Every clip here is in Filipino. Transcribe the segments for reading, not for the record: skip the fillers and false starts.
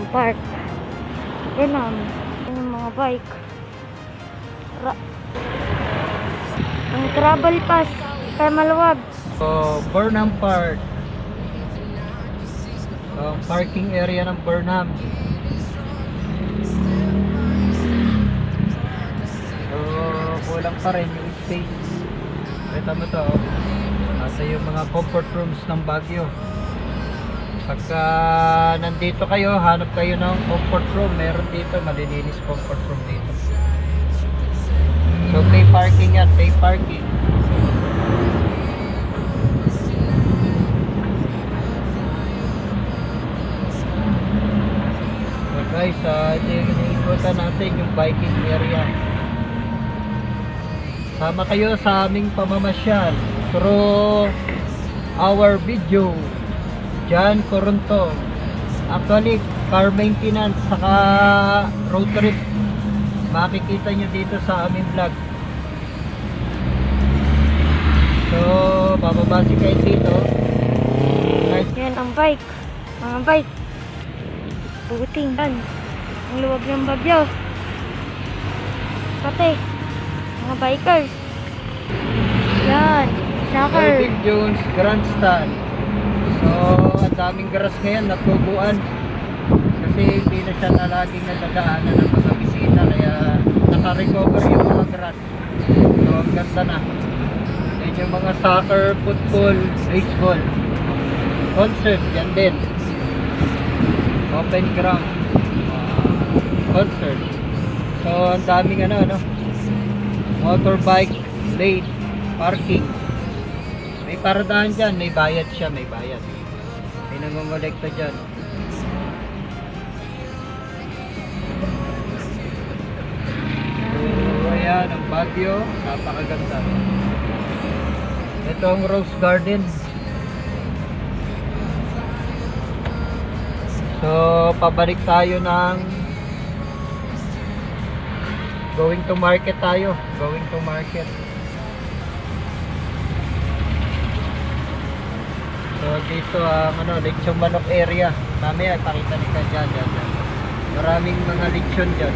Park. Burnham. Yung mga bike. Ang travel pass. Kaya maluwag. So, Burnham Park. So, parking area ng Burnham. So, kulang pa rin yung space. Kita mo to. Nasa yung mga comfort rooms ng Baguio. Pagka nandito kayo, hanap kayo ng comfort room, meron dito, malilinis comfort room dito. So pay parking yan, pay parking. So guys, iniikutan natin yung biking area. Sama kayo sa aming pamamasyal through our video. Jan Coronto. Actually, car maintenance saka road trip. Makikita nyo dito sa aming vlog. So, bababasi kayo dito. Yan ang bike. Mga bike. Puting. Yan. Ang luwag ng Bagyo. Pati. Mga bikers. Yan. Soccer. David Jones Grandstand. So, ang daming grass ngayon natubuan kasi hindi na siya na laging nadadaanan ng mga bisita, kaya naka-recover yung mga grass. So, ang ganda na. Yan yung mga soccer, football, baseball, concert, yan din. Open ground, concert. So, ang daming motorbike lane, parking. May paradahan dyan, may bayad siya, may bayad. May nangongolekta dyan. So, ayan, ang Baguio, napakaganda. Ito ang Rose Garden. So, pabalik tayo ng going to market tayo. Going to market. So dito ang lechon manok area. Mamaya ipakita ni ka dyan. Maraming mga lechon dyan.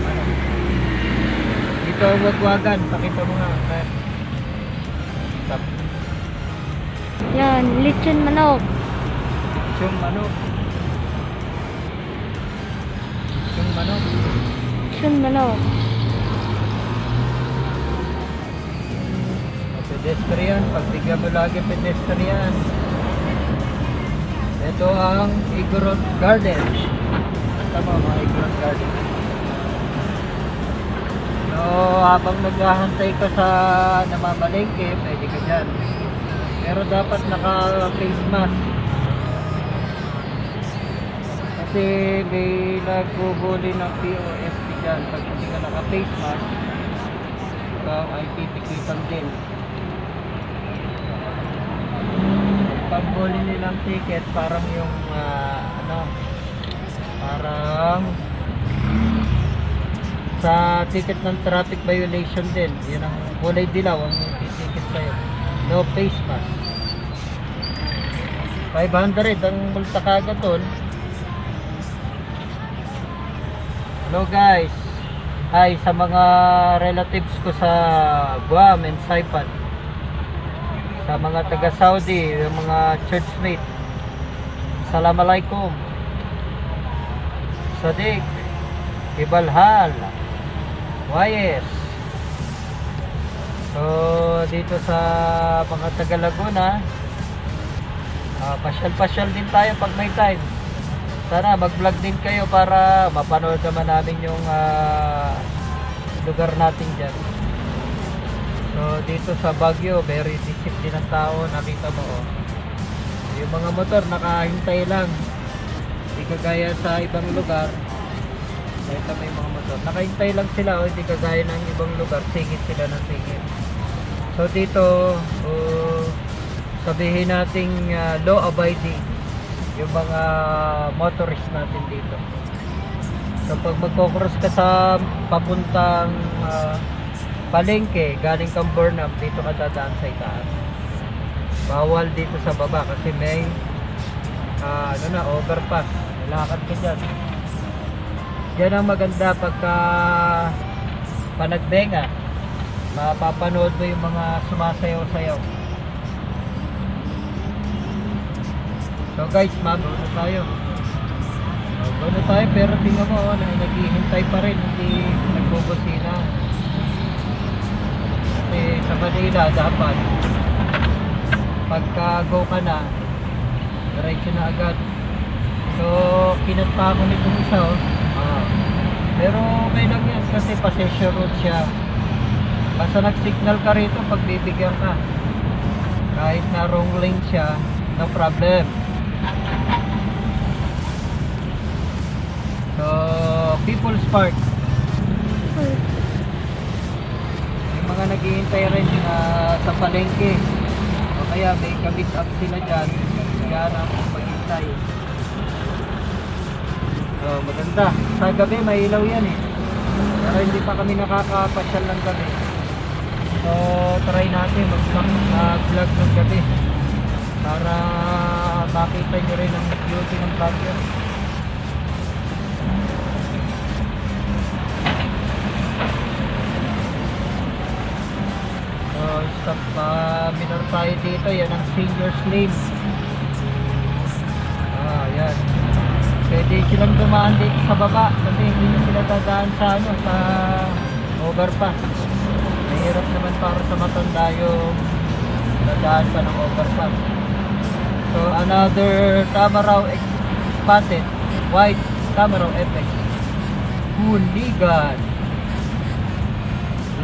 Dito ang wagwagan. Pakita mo nga. Stop. Yan. Lechon manok. Lechon manok. Lechon manok. Lechon manok. Pedestrian. Pagbigyan mo lagi pedestrian. Ito ang Igorot Garden. Tama mga Igorot Garden. So habang naghahantay ka sa namamalengke, pwede ka dyan. Pero dapat naka-face mask. Kasi may nagbubuli ng POSP dyan. Pag hindi ka naka-face mask, ikaw ay titikitan din. Pagbuli nilang ticket parang yung parang sa ticket ng traffic violation din. Yun ang kulay dilaw ang ticket sa'yo. No face mask. 500 ang multa kagad doon. Hello guys. Hi sa mga relatives ko sa Guam and Saipan. Sa mga taga Saudi, yung mga churchmate. Assalamualaikum. Sadiq. Ibalhal. Wayes. So dito sa mga taga Laguna, pasyal-pasyal din tayo pag may time. Sana mag-vlog din kayo para mapanood naman namin yung lugar natin dyan. So dito sa Baguio, very disciplined ang tao, nakita mo yung mga motor nakahintay lang. Hindi kagaya sa ibang lugar. Ito may mga motor nakahintay lang sila, hindi kagaya ng ibang lugar, singit sila ng singit. So dito sabihin nating law abiding yung mga motorist natin dito. So pag magko-cross ka sa papuntang palengke, galing kang Burnham, dito ka dadaan sa itaas. Bawal dito sa baba kasi may overpass. Lakad ka dyan. Yan ang maganda pagka panagbenga. Mapapanood mo yung mga sumasayaw-sayaw. So guys, mabuno tayo. Mabuno tayo pero tingnan mo, naghihintay pa rin, hindi nagbubusina. Kasi sa Manila dapat pagka go ka na, diretso na agad. So kinanta ko nitong isa, oh. Pero okay lang yan kasi passenger road siya. Basta nag-signal ka rito, pagbibigyan ka. Kahit na wrong lane siya, no problem. So, People's Park. Yung mga naghihintay rin sa palengke. O kaya may kabit up sila dyan. Kaya na maghintay. So, maganda. Sa gabi, may ilaw yan eh. Pero hindi pa kami nakakapasyal ng gabi. So, try natin mag-vlog ng gabi para makita nyo rin ang beauty ng Baguio. So, stop minor tayo dito. Yan ang seniors lane. Yan. Pwede silang dumaan dito sa baba kasi hindi sila dadaan sa sa overpass. Mahirap naman para sa matanda yung dadaan pa ng overpass. So another Tamaraw expanded wide Tamaraw FX, Huligan,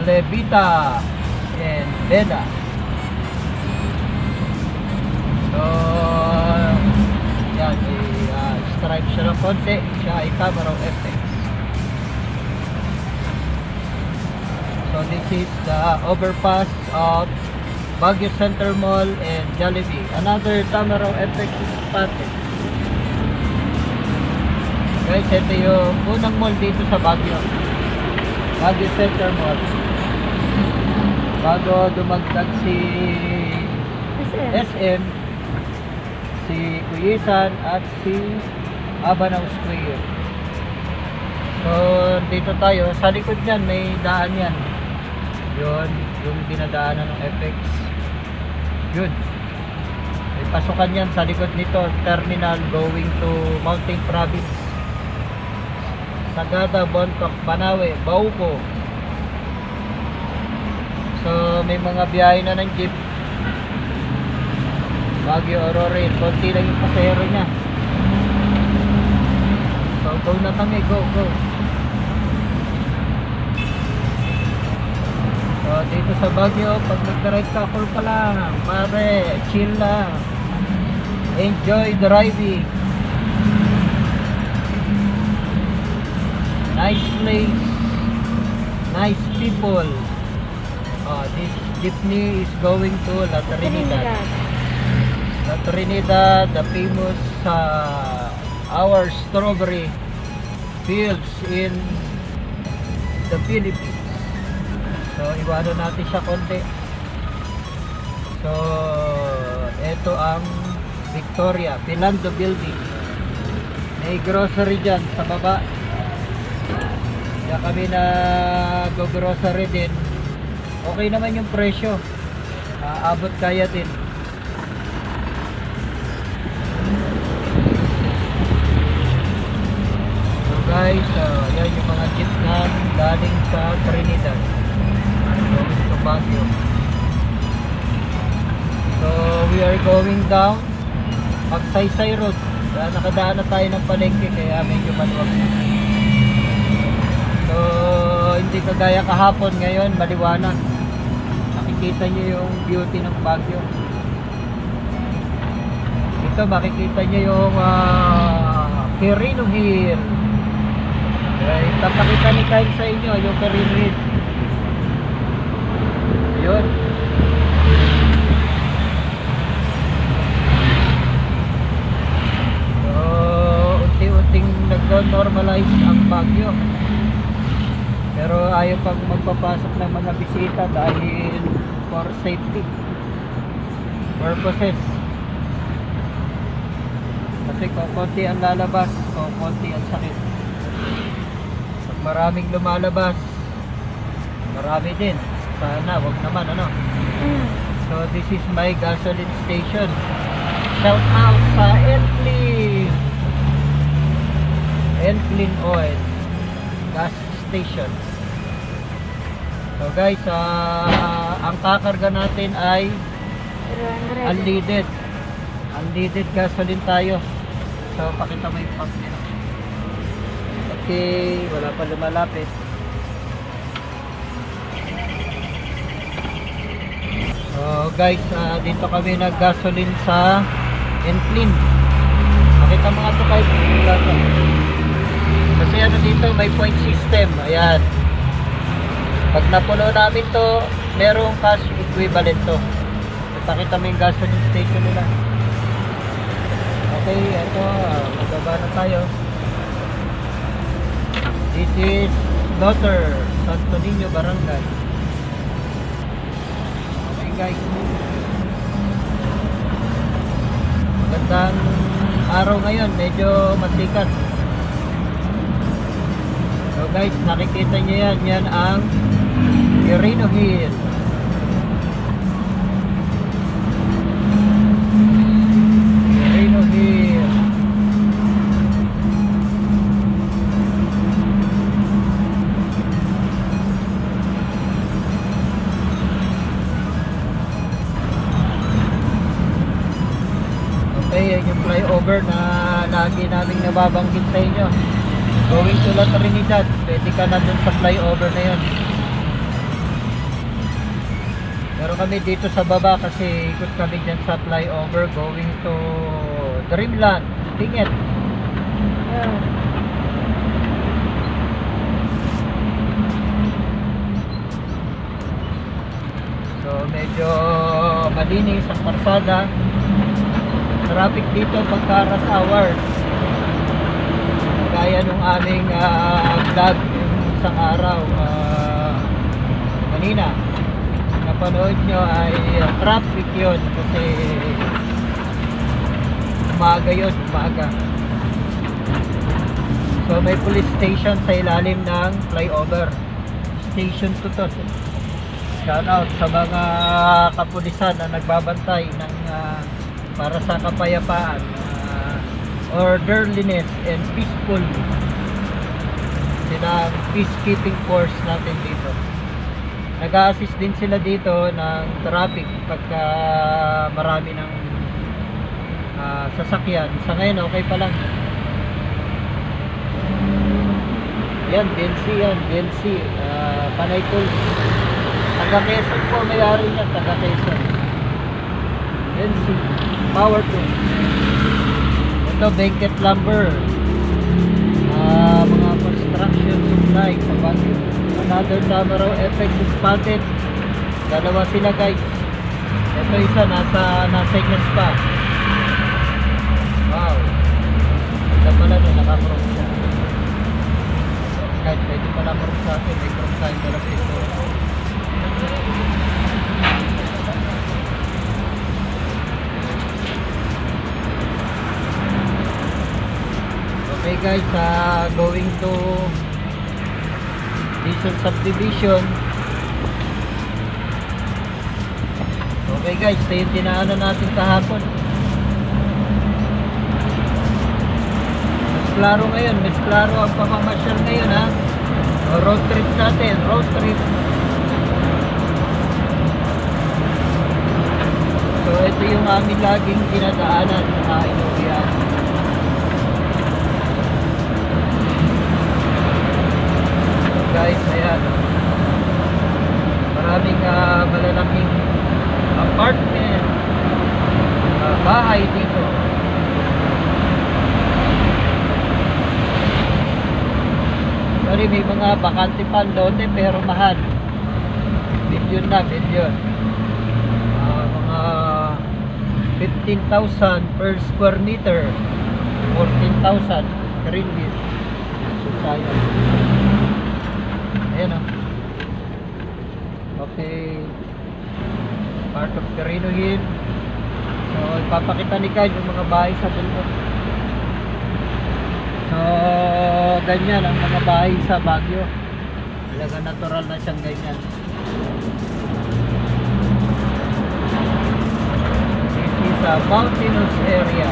Levita and Beda. So yan, stripe siya ng konti, siya ay Tamaraw FX. So this is the overpass of Baguio Center Mall and Jollibee. Another Tamaraw FX spotted. Guys, ito yung unang mall dito sa Baguio. Baguio Center Mall. Bago dumagdag si SM, si Kuyisan at si Abanaw Square. So dito tayo, sa likod niyan may daan yan. Yun, yung dinadaanan ng FX. Yun. May pasukan yan sa likod nito, terminal going to Mountain Province. Sagada, Bontoc, Banawe, Bauco. So may mga biyahe na ng jeep. Baguio, Aurora, konti lang yung pasahero niya. So go na kami, go. So dito sa Baguio, pag nag-drive ka, cool pa lang, pare, chill lang, enjoy driving. Nice place, nice people. This jeepney is going to La Trinidad. La Trinidad, the famous our strawberry fields in the Philippines. So iwanan natin siya konti. So ito ang Victoria Philando Building. May grocery dyan sa baba. Kaya kami na go-grocery din. Okay naman yung presyo. Abot kaya din. So guys, yan yung mga jeep na galing sa Trinidad. Going to Baguio. So we are going down Magsaysay Road. Nakadaan na tayo ng palengke kaya medyo maluwag na. So hindi kagaya kahapon, ngayon maliwanag. Makikita nyo yung beauty ng Baguio. Ito makikita nyo yung Quirino Hill. Okay, tapakita ni Kyle sa inyo yung Quirino Hill. Yun. So unti-unting nag-normalize ang Baguio. Pero ayaw pang magpapasok ng mga bisita dahil for safety purposes. Kasi kung konti ang lalabas, kung konti ang sakit. maraming lumalabas. Marami din. Sana, wag naman ano. Mm. So this is my gasoline station. Shout out sa Enclean. Enclean Oil gas station. So guys, ang kakarga natin ay 300. unleaded. Unleaded gasoline tayo. So pakita mo yung pump nila. Okay, wala pa lumalapit. So guys, dito kami nag-gasoline sa Enclean. Pakita mo nga ito kahit kasi ano dito, may point system. Ayan. Pag napuno namin to, merong cash equivalent to. Ipakita mo yung gasoline station nila. Okay, ito, magbaba na tayo. This is Daughter, Santo Niño Barangay. Okay guys. Magandang araw ngayon, medyo masikat. So guys, nakikita nyo yan, yan ang Quirino Hill. Quirino Hill. Okay, yan yung flyover na lagi naming nababanggit sa inyo. Going to La Trinidad, pwede ka na dun sa flyover na yun. Pero kami dito sa baba kasi ikot kami dyan sa flyover going to Dreamland, Tingit. Yeah. So medyo malinis ang parsada. Traffic dito pagka rush hour. Gaya nung aming vlog yung isang araw kanina napanood nyo ay traffic yun kasi umaga yun, umaga. So may police station sa ilalim ng flyover. Station 2 to. Shout out sa mga kapulisan na nagbabantay ng para sa kapayapaan, orderliness and peaceful. Sila ang peacekeeping force natin dito. Nag-a-assist din sila dito ng traffic pagka marami ng sasakyan. Sa ngayon okay pa lang. Yan, DLC yan, DLC. Panay Tools. Taga Quezon po, may-ari niya, taga Quezon. DLC, Power Tools. Ito, Benket Lumber. Mga construction supply sa Baguio. Another Tamaraw FX is spotted. Dalawa sila guys. Ito isa nasa Ignas pa. Wow. Ito pala na naka-cross siya. Kahit pwede pala cross sa akin. May cross tayo pala ito. Okay guys, going to Diesel Subdivision. Okay guys, ito yung dinaanan natin kahapon. Mas klaro ngayon, mas klaro ang pamamasyal ngayon ha. Road trip natin, road trip. So ito yung aming laging dinadaanan sa inuwian. Guys, ayan, maraming malalaking apartment, bahay dito. Sorry, may mga bakante pa lote pero mahal. Bilyon na, bilyon. Mga 15,000 per square meter, 14,000 Greenville. So sayang. Ayan o. Okay. Part of Quirino Hill. So, ipapakita ni Kai yung mga bahay sa dulo. So, ganyan ang mga bahay sa Baguio. Talaga natural na siyang ganyan. This is a mountainous area.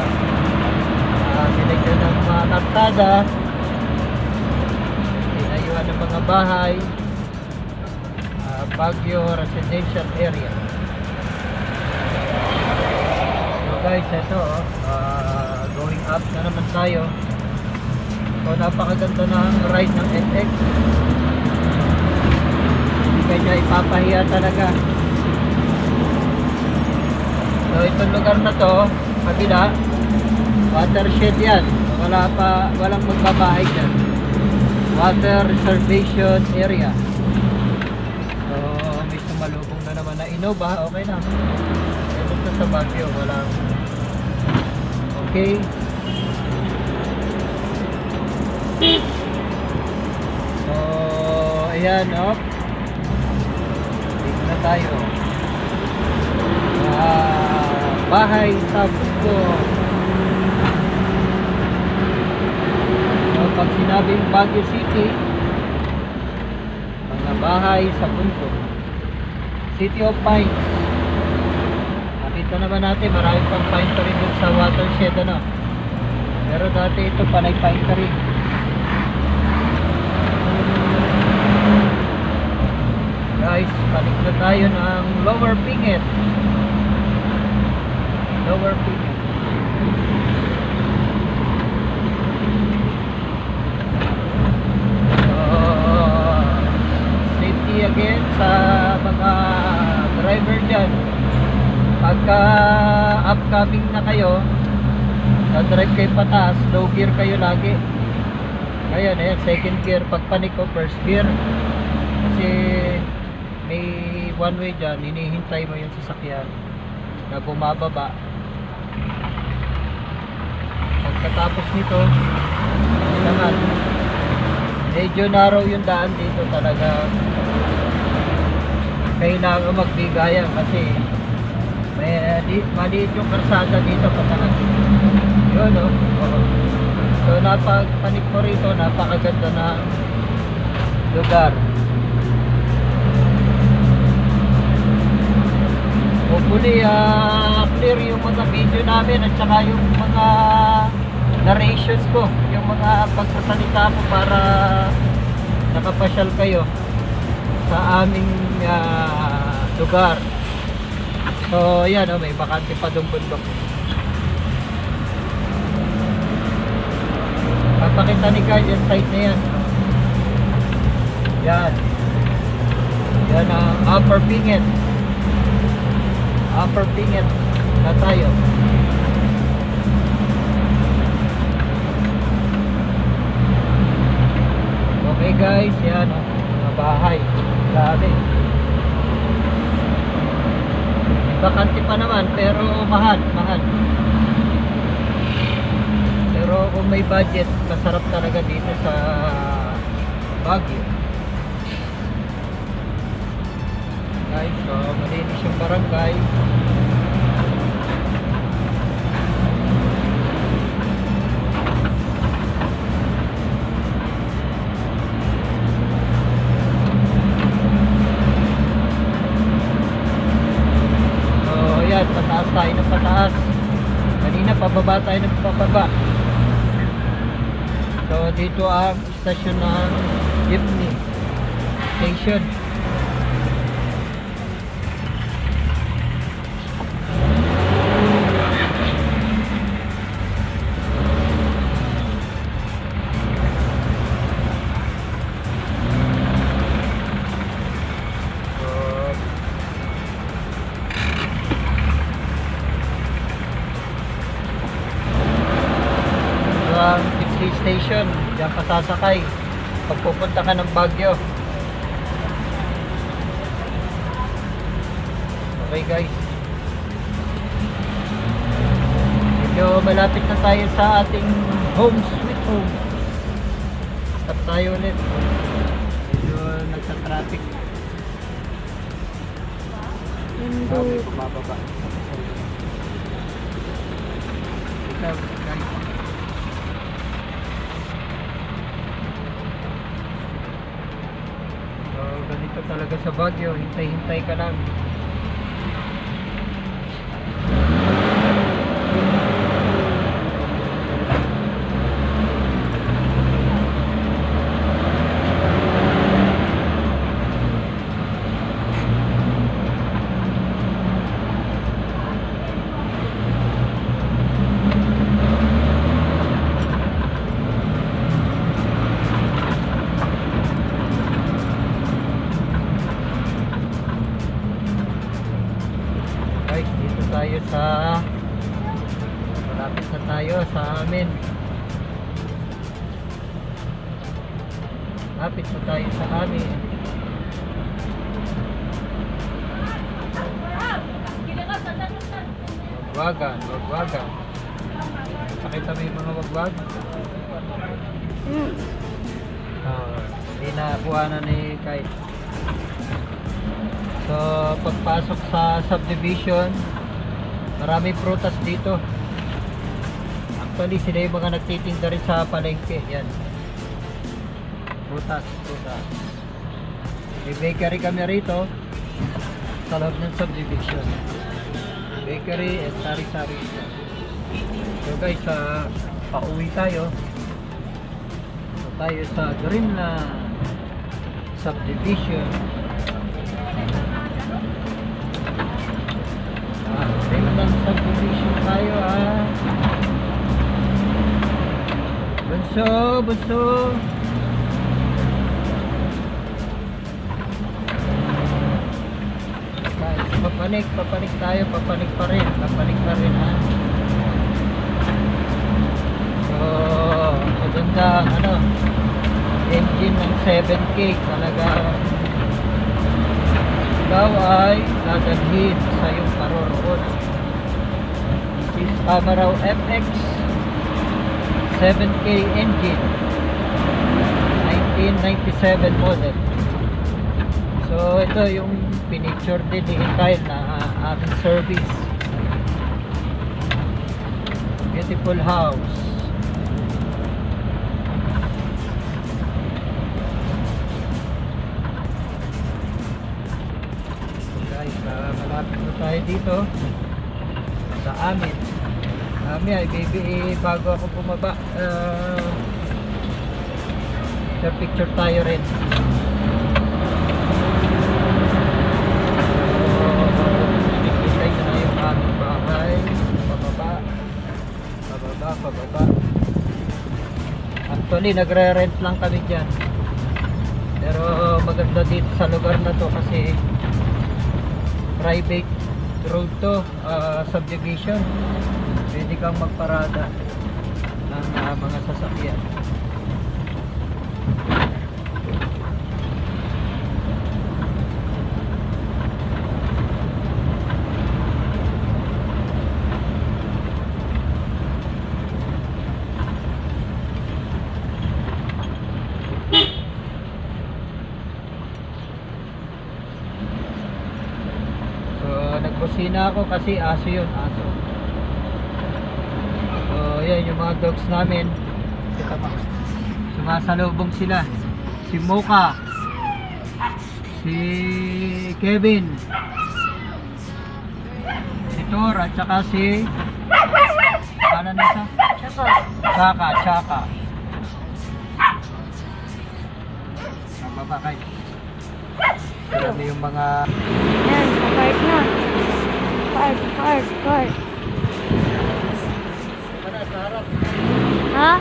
Nilagyan ng mga kalsada, tinayuan ng mga bahay, Baguio residential area. So guys, ito going up na naman tayo. So napakaganda ng ride ng NX. Hindi kanya ipapahiya talaga. So itong lugar na to, kabila, watershed yan. Walang magbabahay dyan. Water reservation area. So may sumalubong na naman na Innova. Okay na. Ito sa Baguio, walang okay. So ayan, dito na tayo. Bahay sa Baguio. So pag sinabing Baguio City, mga bahay sa bundok, City of Pines. Nakita naman natin marami pang pine tree dun sa watershed, ano. Pero dati ito panay pine tree. Guys, balik na tayo ng Lower Pinget. Lower Pinget. Safety again sa mga driver dyan. Pagka upcoming na kayo, na-drive kayo pataas, low gear kayo lagi. Ngayon, ayan, second gear. Pag panik ko, first gear. Kasi may one way dyan, hinihintay mo yung sasakyan na bumababa. Pagkatapos nito, kailangan medyo narrow yung daan dito talaga. Kailangan magbigayan kasi maliit yung karsada dito pataas. Yun, no? So napagpanik ko rito, napakaganda na lugar. Hopefully clear yung mga video namin at saka yung mga narrations ko, yung mga pagsasalita ko para nakapasyal kayo sa aming lugar. So yan, may bakante pa doon bundok. Papakita ni Carl yung site na yan. Yan. Yan ang Upper Pinget. Upper Pinget na tayo. Okay guys, yan mga bahay. Grabe. Bakante pa naman pero mahal. Pero kung may budget, masarap talaga dito sa Baguio. Guys, so malinis yung barangay. So yan, pataas tayo ng pataas. Kanina pababa tayo ng pababa. So dito ang stasyon ng jeepney station. Station, diyan ka sasakay pag pupunta ka ng Baguio. Okay guys, medyo malapit na tayo sa ating home sweet home. Stop tayo ulit, medyo nagsa-traffic. Sabi bumababa. Ito guys, Dito talaga sa Baguio, hintay-hintay ka lang. Guys, dito tayo sa malapit na tayo sa amin. Lapit na tayo sa amin. Wagwagan, wagwagan. Nakita mo yung mga wagwag? Hindi na kuha na ni Kai. So, pagpasok sa subdivision, maraming prutas dito. Actually, sila yung mga nagtitinda rin sa palengke. Yan. Prutas, prutas. May bakery kami rito sa loob ng subdivision. Bakery at sari-sari. So guys, pauwi tayo. So tayo sa Greenland subdivision. Greenland subdivision tayo Bunso, bunso. Guys, papanik tayo, papanik pa rin So, maganda engine ng 7K talaga. Ikaw ay dadalhin sa iyong paroroon. This is Camaro FX 7K engine 1997 model. So ito yung pinicture din ni Kyle na aming service. Beautiful house. Malapit na tayo dito sa amin. Bago ako bumaba, picture tayo rin. Nakikita nyo na yung aming bahay. Pababa. Actually, nagre-rent lang kami dyan. Pero maganda dito sa lugar na to kasi private road to, subdivision. Pwede kang magparada ng mga sasakyan. Nagbusina ako kasi aso yun, aso. So yan yung mga dogs namin. Sumasalubong sila. Si Mocha, si Kevin, si Thor, at saka si ano nito? Chaka. Nababa kayo. Marami yung mga yan, park na. Park. sa harap. Ha?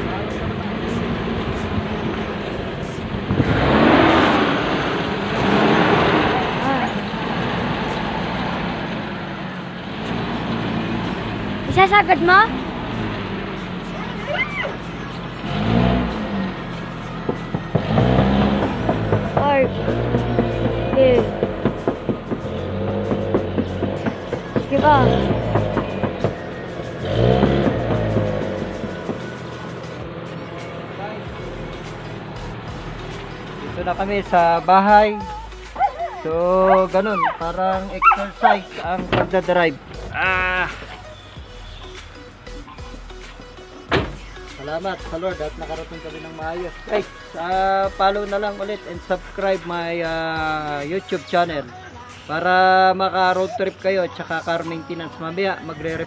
Isasagad mo? Park. Okay. Sige ba? Dito na kami sa bahay. So, ganun. Parang exercise ang pagdadrive. Salamat sa Lord at nakarating kami ng maayos. Guys, follow na lang ulit and subscribe my YouTube channel para maka road trip kayo at saka car maintenance. Mamaya magre